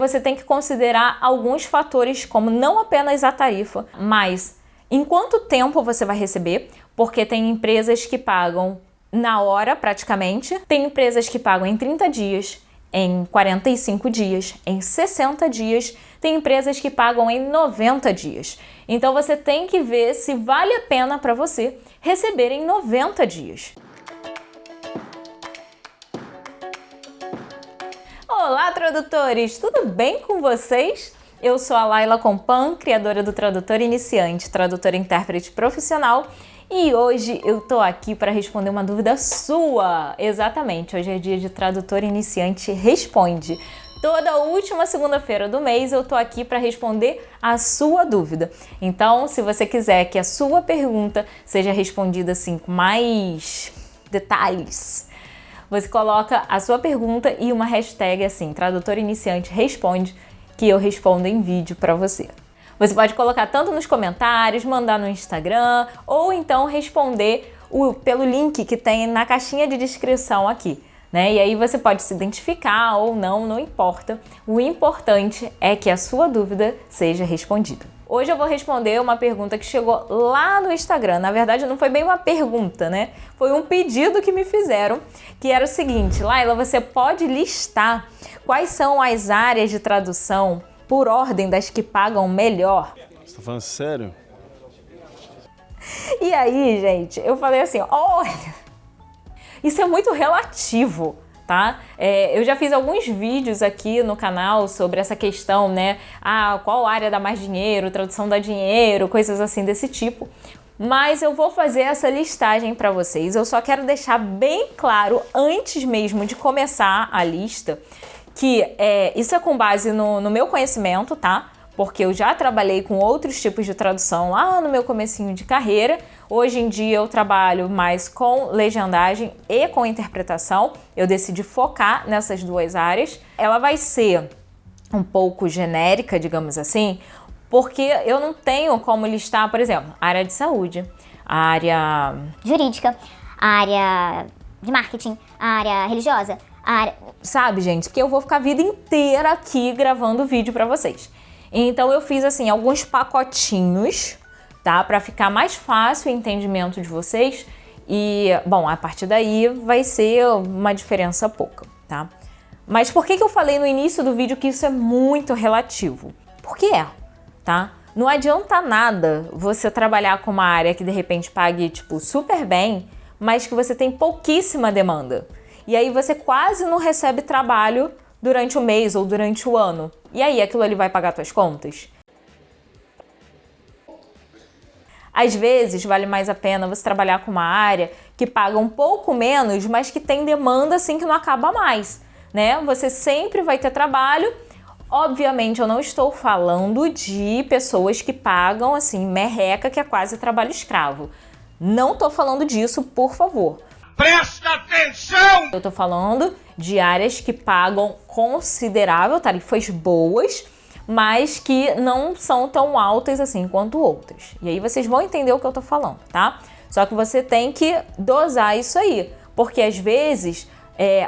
Você tem que considerar alguns fatores, como não apenas a tarifa, mas em quanto tempo você vai receber, porque tem empresas que pagam na hora praticamente, tem empresas que pagam em 30 dias, em 45 dias, em 60 dias, tem empresas que pagam em 90 dias. Então você tem que ver se vale a pena para você receber em 90 dias. Olá, tradutores! Tudo bem com vocês? Eu sou a Laila Compan, criadora do Tradutor Iniciante, tradutora e intérprete profissional, e hoje eu tô aqui para responder uma dúvida sua. Exatamente, hoje é dia de Tradutor Iniciante Responde. Toda última segunda-feira do mês eu tô aqui para responder a sua dúvida. Então, se você quiser que a sua pergunta seja respondida assim com mais detalhes, você coloca a sua pergunta e uma hashtag assim, Tradutor Iniciante Responde, que eu respondo em vídeo para você. Você pode colocar tanto nos comentários, mandar no Instagram, ou então responder pelo link que tem na caixinha de descrição aqui, né? E aí você pode se identificar ou não, não importa. O importante é que a sua dúvida seja respondida. Hoje eu vou responder uma pergunta que chegou lá no Instagram. Na verdade, não foi bem uma pergunta, né? Foi um pedido que me fizeram, que era o seguinte: Laila, você pode listar quais são as áreas de tradução por ordem das que pagam melhor? Você tá falando sério? E aí, gente, eu falei assim, olha, isso é muito relativo, tá? Eu já fiz alguns vídeos aqui no canal sobre essa questão, né? Qual área dá mais dinheiro, tradução dá dinheiro, coisas assim desse tipo. Mas eu vou fazer essa listagem para vocês. Eu só quero deixar bem claro, antes mesmo de começar a lista, que isso é com base no meu conhecimento, tá? Porque eu já trabalhei com outros tipos de tradução lá no meu comecinho de carreira. Hoje em dia eu trabalho mais com legendagem e com interpretação. Eu decidi focar nessas duas áreas. Ela vai ser um pouco genérica, digamos assim, porque eu não tenho como listar, por exemplo, a área de saúde, a área jurídica, a área de marketing, a área religiosa, a área... Sabe, gente? Porque eu vou ficar a vida inteira aqui gravando vídeo pra vocês. Então eu fiz assim alguns pacotinhos, tá? Pra ficar mais fácil o entendimento de vocês. E, bom, a partir daí vai ser uma diferença pouca, tá? Mas por que eu falei no início do vídeo que isso é muito relativo? Porque tá? Não adianta nada você trabalhar com uma área que de repente pague, tipo, super bem, mas que você tem pouquíssima demanda. E aí você quase não recebe trabalho durante o mês ou durante o ano. E aí, aquilo ali vai pagar suas contas? Às vezes, vale mais a pena você trabalhar com uma área que paga um pouco menos, mas que tem demanda assim que não acaba mais, né? Você sempre vai ter trabalho. Obviamente, eu não estou falando de pessoas que pagam assim, merreca, que é quase trabalho escravo. Não estou falando disso, por favor. Presta atenção! Eu tô falando de áreas que pagam considerável, tarifas boas, mas que não são tão altas assim quanto outras. E aí vocês vão entender o que eu tô falando, tá? Só que você tem que dosar isso aí, porque às vezes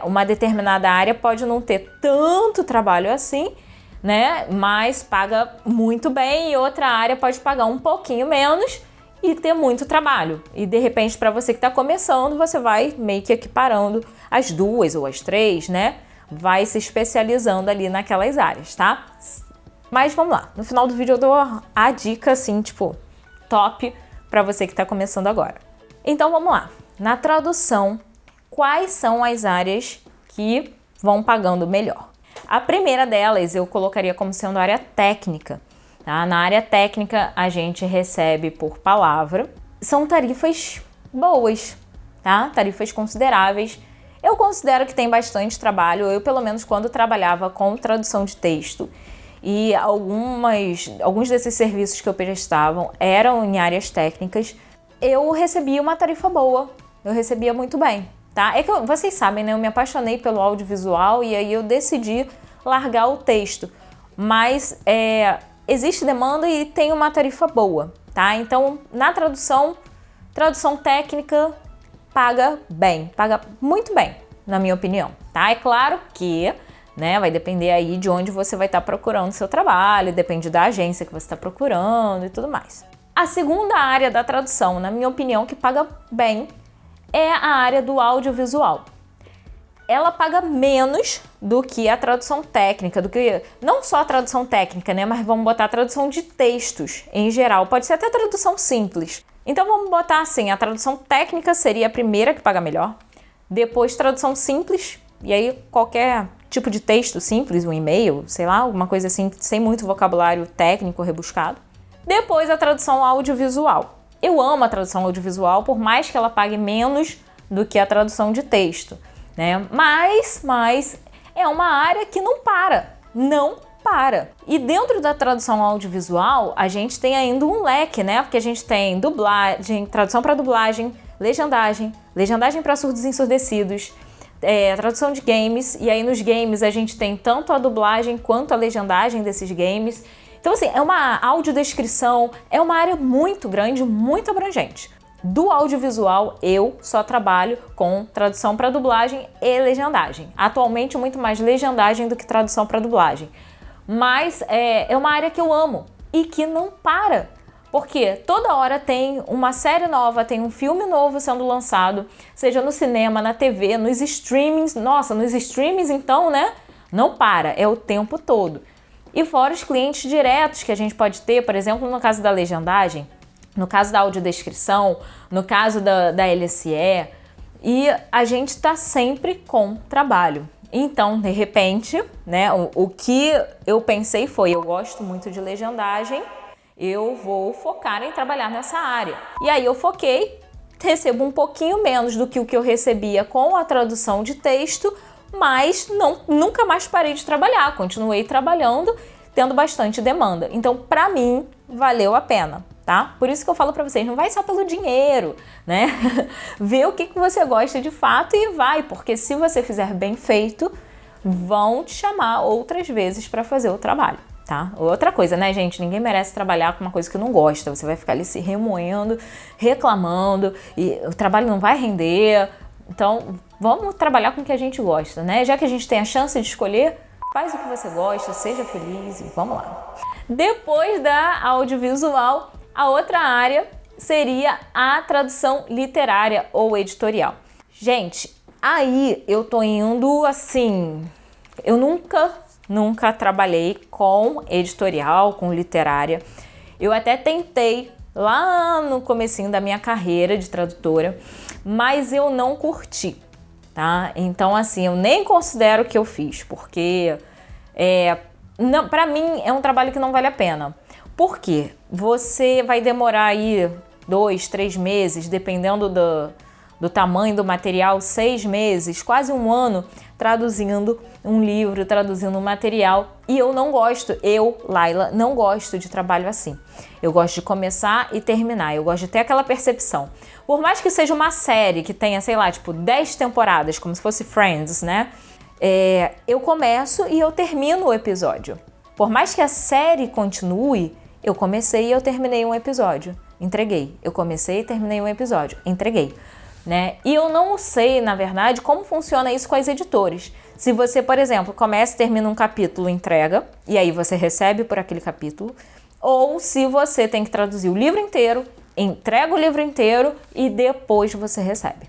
uma determinada área pode não ter tanto trabalho assim, né? Mas paga muito bem, e outra área pode pagar um pouquinho menos e ter muito trabalho. E de repente, para você que está começando, você vai meio que equiparando as duas ou as três, né? Vai se especializando ali naquelas áreas, tá? Mas vamos lá. No final do vídeo eu dou a dica, assim, tipo, top para você que está começando agora. Então vamos lá. Na tradução, quais são as áreas que vão pagando melhor? A primeira delas eu colocaria como sendo a área técnica. Tá? Na área técnica, a gente recebe por palavra. São tarifas boas, tá? Tarifas consideráveis. Eu considero que tem bastante trabalho. Eu, pelo menos, quando trabalhava com tradução de texto e alguns desses serviços que eu prestava eram em áreas técnicas, eu recebia uma tarifa boa. Eu recebia muito bem, tá? É que vocês sabem, né? Eu me apaixonei pelo audiovisual e aí eu decidi largar o texto. Mas existe demanda e tem uma tarifa boa, tá? Então, na tradução técnica paga bem, paga muito bem, na minha opinião, tá? É claro que, né? Vai depender aí de onde você vai estar procurando seu trabalho, depende da agência que você está procurando e tudo mais. A segunda área da tradução, na minha opinião, que paga bem, é a área do audiovisual. Ela paga menos do que a tradução técnica, do que não só a tradução técnica, né? Mas vamos botar a tradução de textos em geral. Pode ser até tradução simples. Então vamos botar assim, a tradução técnica seria a primeira que paga melhor. Depois tradução simples, e aí qualquer tipo de texto simples, um e-mail, sei lá, alguma coisa assim, sem muito vocabulário técnico rebuscado. Depois a tradução audiovisual. Eu amo a tradução audiovisual, por mais que ela pague menos do que a tradução de texto, né? Mas é uma área que não para. E dentro da tradução audiovisual, a gente tem ainda um leque, né? Porque a gente tem dublagem, tradução para dublagem, legendagem para surdos e ensurdecidos, tradução de games, e aí nos games a gente tem tanto a dublagem quanto a legendagem desses games. Então assim, é uma audiodescrição, é uma área muito grande, muito abrangente. Do audiovisual, eu só trabalho com tradução para dublagem e legendagem. Atualmente, muito mais legendagem do que tradução para dublagem. Mas é uma área que eu amo e que não para. Porque toda hora tem uma série nova, tem um filme novo sendo lançado, seja no cinema, na TV, nos streamings. Nossa, nos streamings então, né? Não para, é o tempo todo. E fora os clientes diretos que a gente pode ter, por exemplo, no caso da legendagem, no caso da audiodescrição, no caso da LSE, e a gente está sempre com trabalho. Então, de repente, né, o que eu pensei foi, eu gosto muito de legendagem, eu vou focar em trabalhar nessa área. E aí eu foquei, recebo um pouquinho menos do que o que eu recebia com a tradução de texto, mas nunca mais parei de trabalhar, continuei trabalhando, tendo bastante demanda. Então, para mim, valeu a pena, tá? Por isso que eu falo para vocês, não vai só pelo dinheiro, né? Vê o que você gosta de fato e vai, porque se você fizer bem feito, vão te chamar outras vezes para fazer o trabalho, tá? Outra coisa, né, gente? Ninguém merece trabalhar com uma coisa que não gosta. Você vai ficar ali se remoendo, reclamando, e o trabalho não vai render. Então, vamos trabalhar com o que a gente gosta, né? Já que a gente tem a chance de escolher, faz o que você gosta, seja feliz e vamos lá. Depois da audiovisual, a outra área seria a tradução literária ou editorial. Gente, aí eu tô indo assim, eu nunca trabalhei com editorial, com literária. Eu até tentei lá no comecinho da minha carreira de tradutora, mas eu não curti, tá? Então assim, eu nem considero que eu fiz, porque pra mim é um trabalho que não vale a pena. Por quê? Você vai demorar aí 2, 3 meses, dependendo do tamanho do material, 6 meses, quase um ano, traduzindo um livro, traduzindo um material. E eu não gosto, Laila, não gosto de trabalho assim. Eu gosto de começar e terminar, eu gosto de ter aquela percepção. Por mais que seja uma série que tenha, sei lá, tipo 10 temporadas, como se fosse Friends, né? Eu começo e eu termino o episódio. Por mais que a série continue, eu comecei e eu terminei um episódio, entreguei. Eu comecei e terminei um episódio, entreguei. Né? E eu não sei, na verdade, como funciona isso com as editoras. Se você, por exemplo, começa e termina um capítulo, entrega, e aí você recebe por aquele capítulo, ou se você tem que traduzir o livro inteiro, entrega o livro inteiro e depois você recebe.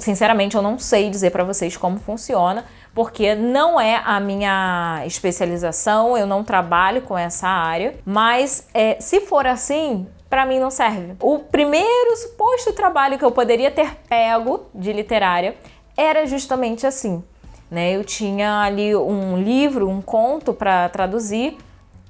Sinceramente, eu não sei dizer para vocês como funciona, porque não é a minha especialização, eu não trabalho com essa área, mas se for assim, para mim não serve. O primeiro suposto trabalho que eu poderia ter pego de literária era justamente assim, né? Eu tinha ali um livro, um conto para traduzir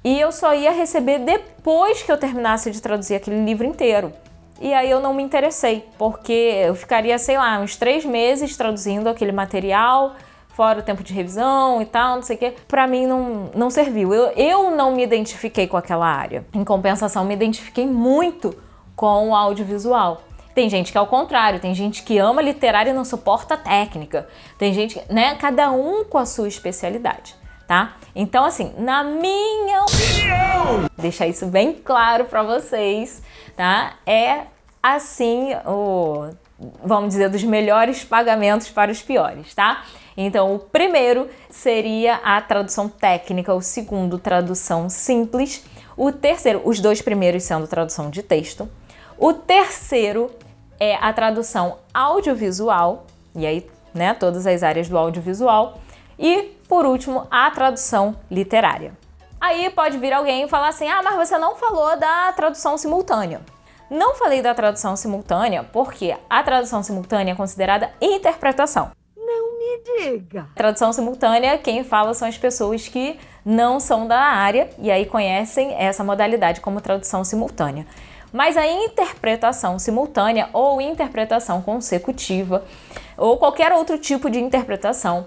e eu só ia receber depois que eu terminasse de traduzir aquele livro inteiro. E aí eu não me interessei, porque eu ficaria, sei lá, uns 3 meses traduzindo aquele material, fora o tempo de revisão e tal, não sei o quê. Pra mim não serviu. Eu não me identifiquei com aquela área. Em compensação, me identifiquei muito com o audiovisual. Tem gente que é ao contrário, tem gente que ama literária e não suporta técnica. Tem gente, né? Cada um com a sua especialidade, tá? Então, assim, na minha opinião, deixar isso bem claro pra vocês, tá? É assim vamos dizer, dos melhores pagamentos para os piores, tá? Então, o primeiro seria a tradução técnica, o segundo, tradução simples, o terceiro, os dois primeiros sendo tradução de texto, o terceiro é a tradução audiovisual, e aí, né, todas as áreas do audiovisual, e, por último, a tradução literária. Aí pode vir alguém e falar assim, mas você não falou da tradução simultânea. Não falei da tradução simultânea porque a tradução simultânea é considerada interpretação. Não me diga! Tradução simultânea, quem fala são as pessoas que não são da área e aí conhecem essa modalidade como tradução simultânea. Mas a interpretação simultânea ou interpretação consecutiva ou qualquer outro tipo de interpretação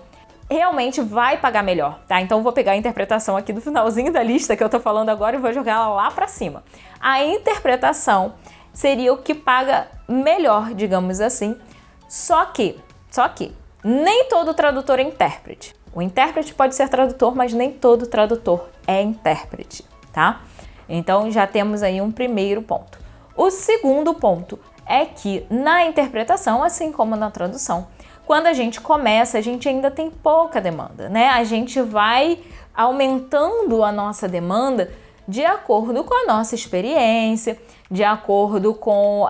realmente vai pagar melhor, tá? Então eu vou pegar a interpretação aqui do finalzinho da lista que eu tô falando agora e vou jogar ela lá pra cima. A interpretação seria o que paga melhor, digamos assim, só que nem todo tradutor é intérprete. O intérprete pode ser tradutor, mas nem todo tradutor é intérprete, tá? Então já temos aí um primeiro ponto. O segundo ponto é que na interpretação, assim como na tradução, quando a gente começa, a gente ainda tem pouca demanda, né? A gente vai aumentando a nossa demanda de acordo com a nossa experiência, de acordo com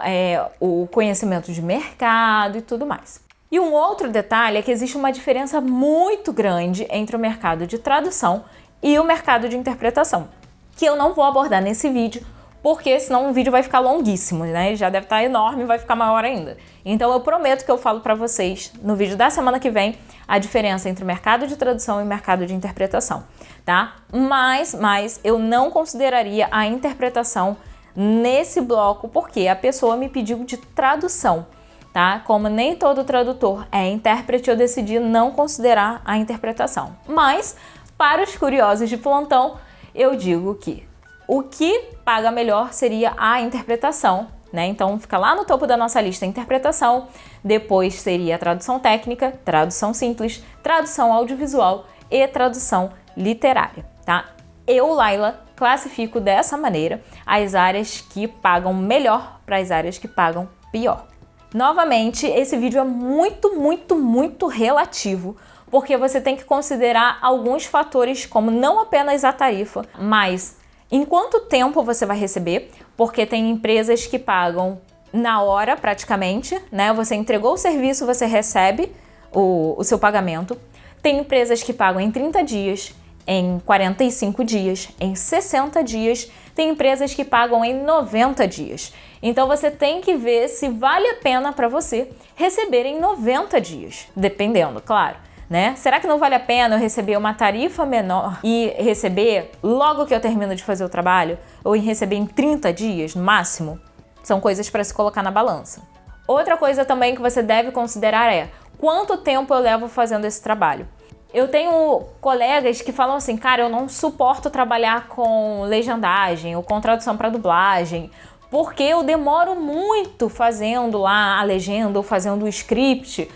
o conhecimento de mercado e tudo mais. E um outro detalhe é que existe uma diferença muito grande entre o mercado de tradução e o mercado de interpretação, que eu não vou abordar nesse vídeo, porque senão o vídeo vai ficar longuíssimo, né? Já deve estar enorme e vai ficar maior ainda. Então eu prometo que eu falo para vocês no vídeo da semana que vem a diferença entre o mercado de tradução e o mercado de interpretação, tá? Mas eu não consideraria a interpretação nesse bloco porque a pessoa me pediu de tradução, tá? Como nem todo tradutor é intérprete, eu decidi não considerar a interpretação. Mas para os curiosos de plantão, eu digo que o que paga melhor seria a interpretação, né? Então fica lá no topo da nossa lista a interpretação, depois seria a tradução técnica, tradução simples, tradução audiovisual e tradução literária, tá? Eu, Laila, classifico dessa maneira as áreas que pagam melhor para as áreas que pagam pior. Novamente, esse vídeo é muito relativo, porque você tem que considerar alguns fatores como não apenas a tarifa, mas em quanto tempo você vai receber, porque tem empresas que pagam na hora praticamente, né? Você entregou o serviço, você recebe o seu pagamento. Tem empresas que pagam em 30 dias, em 45 dias, em 60 dias. Tem empresas que pagam em 90 dias. Então você tem que ver se vale a pena para você receber em 90 dias, dependendo, claro. Né? Será que não vale a pena eu receber uma tarifa menor e receber logo que eu termino de fazer o trabalho? Ou em receber em 30 dias, no máximo? São coisas para se colocar na balança. Outra coisa também que você deve considerar é quanto tempo eu levo fazendo esse trabalho. Eu tenho colegas que falam assim, cara, eu não suporto trabalhar com legendagem ou com tradução para dublagem, porque eu demoro muito fazendo lá a legenda ou fazendo o script.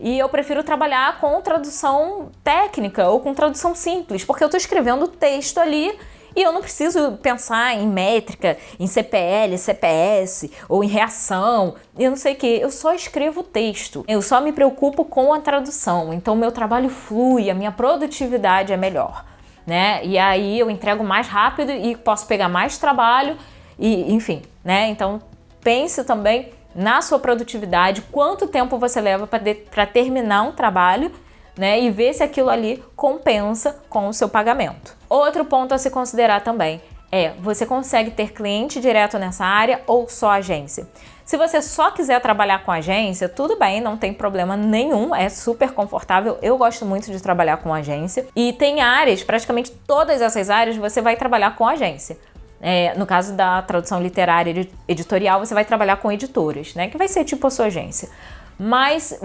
E eu prefiro trabalhar com tradução técnica ou com tradução simples, porque eu estou escrevendo texto ali e eu não preciso pensar em métrica, em CPL, CPS ou em reação, eu não sei o que. Eu só escrevo texto, eu só me preocupo com a tradução, então meu trabalho flui, a minha produtividade é melhor, né? E aí eu entrego mais rápido e posso pegar mais trabalho, e enfim, né? Então pense também na sua produtividade, quanto tempo você leva para terminar um trabalho, né, e ver se aquilo ali compensa com o seu pagamento. Outro ponto a se considerar também é, você consegue ter cliente direto nessa área ou só agência? Se você só quiser trabalhar com agência, tudo bem, não tem problema nenhum, é super confortável, eu gosto muito de trabalhar com agência. E tem áreas, praticamente todas essas áreas você vai trabalhar com agência. No caso da tradução literária editorial, você vai trabalhar com editoras, né? Que vai ser tipo a sua agência. Mas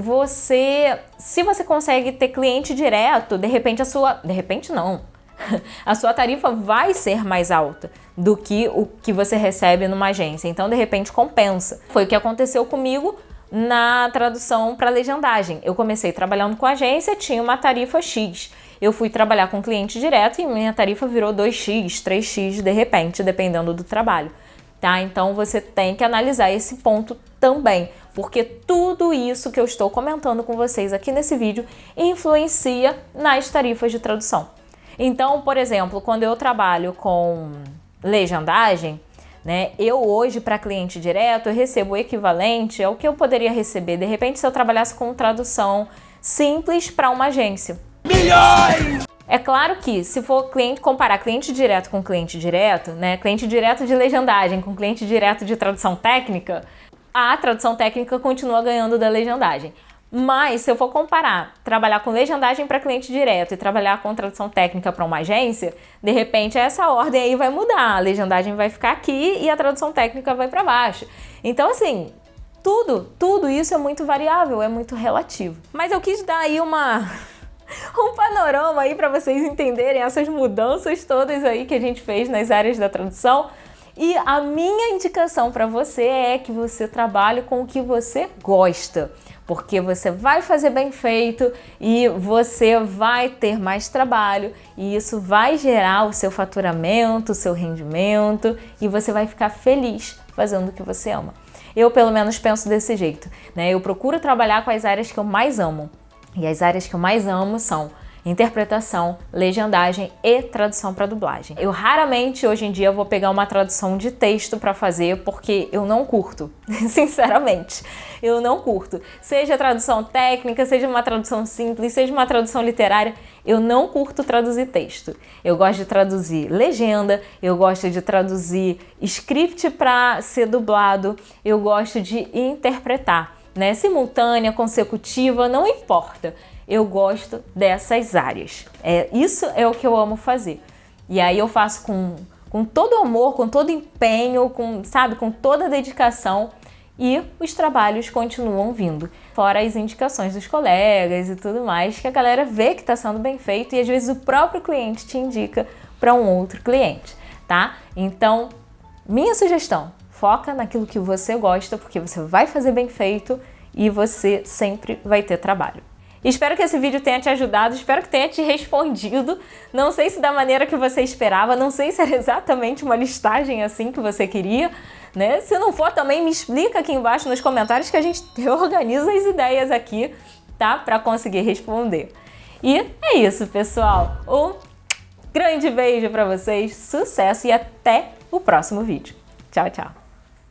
se você consegue ter cliente direto, de repente a sua tarifa vai ser mais alta do que o que você recebe numa agência. Então, de repente, compensa. Foi o que aconteceu comigo na tradução para legendagem. Eu comecei trabalhando com agência, tinha uma tarifa X. Eu fui trabalhar com cliente direto e minha tarifa virou 2x, 3x de repente, dependendo do trabalho, tá? Então você tem que analisar esse ponto também, porque tudo isso que eu estou comentando com vocês aqui nesse vídeo influencia nas tarifas de tradução. Então, por exemplo, quando eu trabalho com legendagem, né, eu hoje para cliente direto eu recebo o equivalente ao que eu poderia receber de repente se eu trabalhasse com tradução simples para uma agência. Milhões! É claro que se for comparar cliente direto com cliente direto, né, cliente direto de legendagem com cliente direto de tradução técnica, a tradução técnica continua ganhando da legendagem. Mas se eu for comparar, trabalhar com legendagem para cliente direto e trabalhar com tradução técnica para uma agência, de repente essa ordem aí vai mudar, a legendagem vai ficar aqui e a tradução técnica vai para baixo. Então assim, tudo isso é muito variável, é muito relativo. Mas eu quis dar aí um panorama aí para vocês entenderem essas mudanças todas aí que a gente fez nas áreas da tradução. E a minha indicação para você é que você trabalhe com o que você gosta, porque você vai fazer bem feito e você vai ter mais trabalho e isso vai gerar o seu faturamento, o seu rendimento e você vai ficar feliz fazendo o que você ama. Eu pelo menos penso desse jeito, né? Eu procuro trabalhar com as áreas que eu mais amo. E as áreas que eu mais amo são interpretação, legendagem e tradução para dublagem. Eu raramente, hoje em dia, vou pegar uma tradução de texto para fazer porque eu não curto, sinceramente. Eu não curto. Seja tradução técnica, seja uma tradução simples, seja uma tradução literária, eu não curto traduzir texto. Eu gosto de traduzir legenda, eu gosto de traduzir script para ser dublado, eu gosto de interpretar. Né? Simultânea, consecutiva, não importa. Eu gosto dessas áreas. Isso é o que eu amo fazer. E aí eu faço com todo amor, com todo empenho, com toda dedicação e os trabalhos continuam vindo. Fora as indicações dos colegas e tudo mais, que a galera vê que está sendo bem feito e às vezes o próprio cliente te indica para um outro cliente, tá? Então, minha sugestão, foca naquilo que você gosta, porque você vai fazer bem feito e você sempre vai ter trabalho. Espero que esse vídeo tenha te ajudado, espero que tenha te respondido. Não sei se da maneira que você esperava, não sei se era exatamente uma listagem assim que você queria, né? Se não for, também me explica aqui embaixo nos comentários que a gente reorganiza as ideias aqui, tá? Para conseguir responder. E é isso, pessoal. Um grande beijo para vocês, sucesso e até o próximo vídeo. Tchau, tchau.